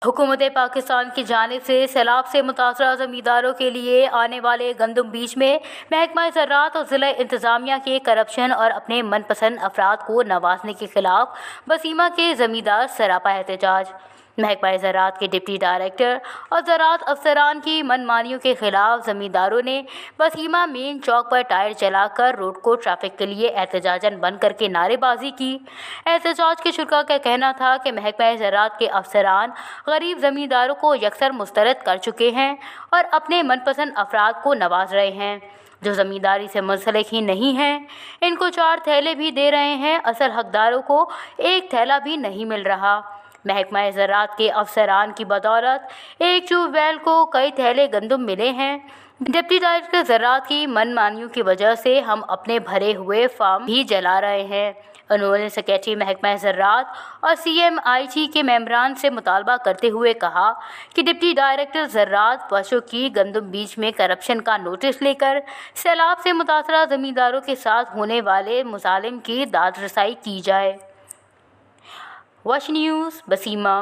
हुकूमत पाकिस्तान की जानिब से सैलाब से मुतासरा ज़मींदारों के लिए आने वाले गंदम बीज में महकमा ज़राअत और ज़िला इंतज़ामिया के करप्शन और अपने मनपसंद अफराद को नवाजने के खिलाफ वसीमा के ज़मींदार सरापा एहतजाज। महकमा ज़राअत के डिप्टी डायरेक्टर और ज़राअत अफसरान की मनमानियों के खिलाफ ज़मींदारों ने वसीमा मेन चौक पर टायर जलाकर रोड को ट्रैफिक के लिए एहतजाजन बंद करके नारेबाजी की। एहतजाज के शुरा का कहना था कि महकमा ज़राअत के अफसरान गरीब ज़मींदारों को यकसर मुस्तरद कर चुके हैं और अपने मनपसंद अफराद को नवाज रहे हैं जो ज़मींदारी से मुंसलिक ही नहीं हैं। इनको 4 थैले भी दे रहे हैं, असल हकदारों को 1 थैला भी नहीं मिल रहा। महकमा ज़राअत के अफसरान की बदौलत एक ट्यूबवेल को कई थैले गंदम मिले हैं। डिप्टी डायरेक्टर ज़राअत की मनमानियों की वजह से हम अपने भरे हुए फार्म भी जला रहे हैं। उन्होंने सेक्रेटरी महकमा ज़राअत और CMIT के मेंबरान से मुतालबा करते हुए कहा कि डिप्टी डायरेक्टर ज़राअत पशु की गंदम बीज में करप्शन का नोटिस लेकर सैलाब से मुतासरा ज़मींदारों के साथ होने वाले मुसालिम की दाद रसाई की जाए। Watch news, वसीमा।